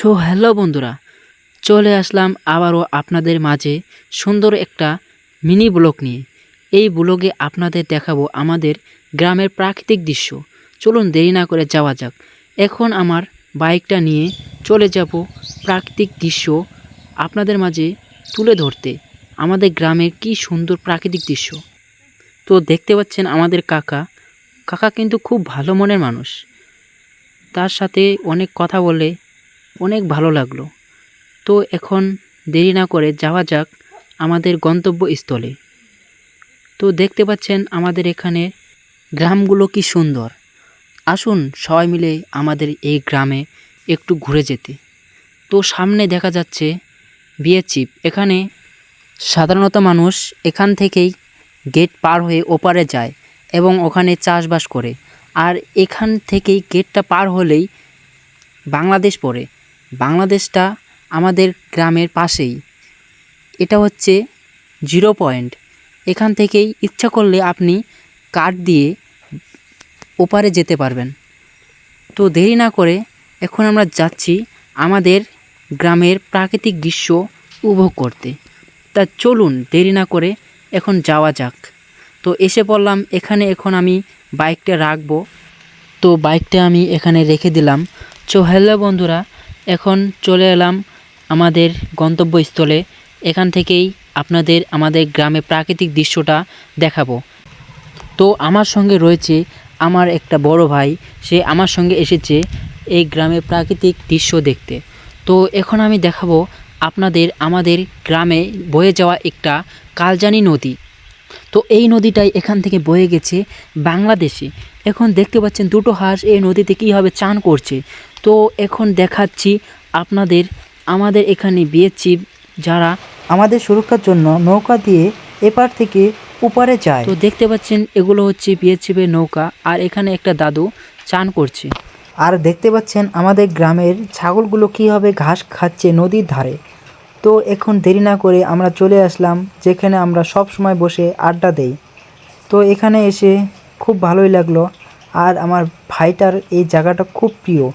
So hello বন্ধুরা, চলে আসলাম আবারও আপনাদের মাঝে সুন্দর একটা মিনি ব্লগ নিয়ে। এই ব্লগে আপনাদের দেখাবো আমাদের গ্রামের প্রাকৃতিক দৃশ্য। চলুন দেরি না করে যাওয়া যাক। এখন আমার বাইকটা নিয়ে চলে যাব প্রাকৃতিক দৃশ্য আপনাদের মাঝে তুলে ধরতে। আমাদের গ্রামের কি সুন্দর প্রাকৃতিক দৃশ্য। তো দেখতে পাচ্ছেন আমাদের কাকা কিন্তু খুব ভালো মনের মানুষ। তার সাথে অনেক কথা বলে অনেক ভালো লাগলো। তো এখন দেরি না করে যাওয়া যাক আমাদের গন্তব্যস্থলে। তো দেখতে পাচ্ছেন আমাদের এখানে গ্রামগুলো কি সুন্দর। আসুন সবাই মিলে আমাদের এই গ্রামে একটু ঘুরে যেতে। তো সামনে দেখা যাচ্ছে বিয়ের চিপ। এখানে সাধারণত মানুষ এখান থেকেই গেট পার হয়ে ওপারে যায় এবং ওখানে চাষবাস করে। আর এখান থেকেই গেটটা পার হলেই বাংলাদেশ পড়ে। বাংলাদেশটা আমাদের গ্রামের পাশেই। এটা হচ্ছে 0 পয়েন্ট। এখান থেকেই ইচ্ছা করলে আপনি কাঠ দিয়ে ওপারে যেতে পারবেন। তো দেরি না করে এখন আমরা যাচ্ছি আমাদের গ্রামের প্রাকৃতিক দৃশ্য উপভোগ করতে। তা চলুন দেরি না করে এখন যাওয়া যাক। তো এসে পড়লাম এখানে। এখন আমি বাইকটা রাখবো। তো বাইকটা আমি এখানে রেখে দিলাম। তো হ্যালো বন্ধুরা, এখন চলে এলাম আমাদের গন্তব্যস্থলে। এখান থেকেই আপনাদের আমাদের গ্রামে প্রাকৃতিক দৃশ্যটা দেখাবো। তো আমার সঙ্গে রয়েছে আমার একটা বড় ভাই। সে আমার সঙ্গে এসেছে এই গ্রামের প্রাকৃতিক দৃশ্য দেখতে। তো এখন আমি দেখাবো আপনাদের আমাদের গ্রামে বয়ে যাওয়া একটা কালজানি নদী। তো এই নদীটাই এখান থেকে বয়ে গেছে বাংলাদেশে। এখন দেখতে পাচ্ছেন দুটো হাঁস এই নদীতে কীভাবে চান করছে। তো এখন দেখাচ্ছি আপনাদের আমাদের এখানে বিএসএফ যারা আমাদের সুরক্ষার জন্য নৌকা দিয়ে এপার থেকে ওপারে যায়। তো দেখতে পাচ্ছেন এগুলো হচ্ছে বিএসএফের নৌকা। আর এখানে একটা দাদু চান করছে। আর দেখতে পাচ্ছেন আমাদের গ্রামের ছাগলগুলো কীভাবে ঘাস খাচ্ছে নদীর ধারে। তো এখন দেরি না করে আমরা চলে আসলাম যেখানে আমরা সব সময় বসে আড্ডা দেই। তো এখানে এসে খুব ভালোই লাগলো। আর আমার ভাইটার এই জায়গাটা খুব প্রিয়।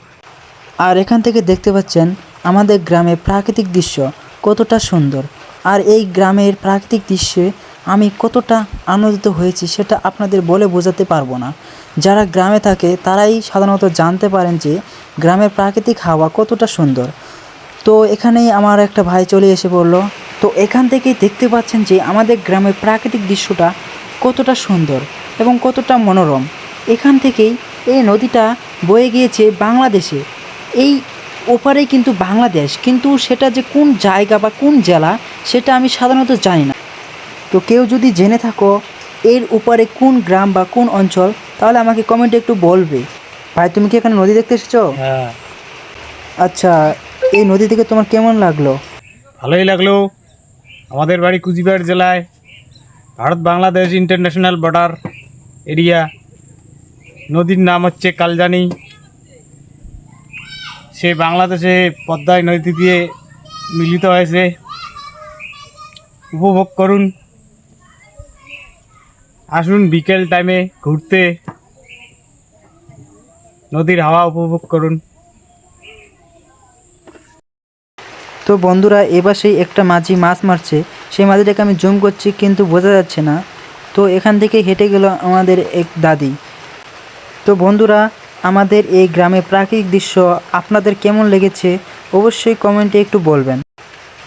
আর এখান থেকে দেখতে পাচ্ছেন আমাদের গ্রামের প্রাকৃতিক দৃশ্য কতটা সুন্দর। আর এই গ্রামের প্রাকৃতিক দৃশ্যে আমি কতটা আনন্দিত হয়েছি সেটা আপনাদের বলে বোঝাতে পারবো না। যারা গ্রামে থাকে তারাই সাধারণত জানতে পারেন যে গ্রামের প্রাকৃতিক হাওয়া কতটা সুন্দর। তো এখানেই আমার একটা ভাই চলে এসে পড়ল। তো এখান থেকেই দেখতে পাচ্ছেন যে আমাদের গ্রামের প্রাকৃতিক দৃশ্যটা কতটা সুন্দর এবং কতটা মনোরম। এখান থেকেই এই নদীটা বয়ে গিয়েছে বাংলাদেশে। এই ওপারেই কিন্তু বাংলাদেশ, কিন্তু সেটা যে কোন জায়গা বা কোন জেলা সেটা আমি সাধারণত জানি না। তো কেউ যদি জেনে থাকো এর ওপারে কোন গ্রাম বা কোন অঞ্চল, তাহলে আমাকে কমেন্টে একটু বলবে। ভাই, তুমি কি এখানে নদী দেখতে এসেছো? হ্যাঁ, আচ্ছা, এই নদী থেকে তোমার কেমন লাগলো? ভালোই লাগলো। আমাদের বাড়ি কুচবিহার জেলায়, Bharat Bangladesh international border area. নদীর নাম হচ্ছে কালজানি। সে বাংলাদেশে পদ্মায় নদী দিয়ে মিলিত হয়েছে। উপভোগ করুন। আসুন বিকেল টাইমে ঘুরতে, নদীর হাওয়া উপভোগ করুন। তো বন্ধুরা, এবার সেই একটা মাঝি মাছ মারছে। সেই মাঝিটাকে আমি জুম করছি কিন্তু বোঝা যাচ্ছে না। তো এখান থেকে হেঁটে গেল আমাদের এক দাদি। তো বন্ধুরা, আমাদের এই গ্রামে প্রাকৃতিক দৃশ্য আপনাদের কেমন লেগেছে অবশ্যই কমেন্টে একটু বলবেন।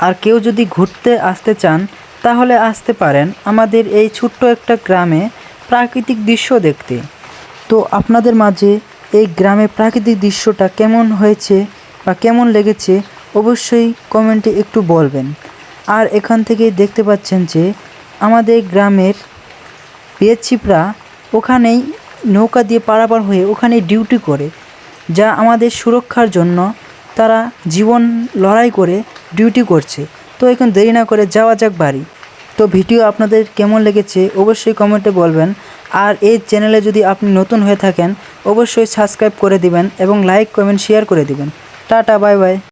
আর কেউ যদি ঘুরতে আসতে চান তাহলে আসতে পারেন আমাদের এই ছোট্ট একটা গ্রামে প্রাকৃতিক দৃশ্য দেখতে। তো আপনাদের মাঝে এই গ্রামে প্রাকৃতিক দৃশ্যটা কেমন হয়েছে বা কেমন লেগেছে অবশ্যই কমেন্টে একটু বলবেন। আর এখান থেকেই দেখতে পাচ্ছেন যে আমাদের গ্রামের বিএসএফরা ওখানেই নৌকা দিয়ে পারাপার হয়ে ওখানে ডিউটি করে, যা আমাদের সুরক্ষার জন্য তারা জীবন লড়াই করে ডিউটি করছে। তো এখন দেরি না করে যাওয়া যাক বাড়ি। তো ভিডিও আপনাদের কেমন লেগেছে অবশ্যই কমেন্টে বলবেন। আর এই চ্যানেলে যদি আপনি নতুন হয়ে থাকেন অবশ্যই সাবস্ক্রাইব করে দিবেন এবং লাইক কমেন্ট শেয়ার করে দিবেন। Tata, bye bye.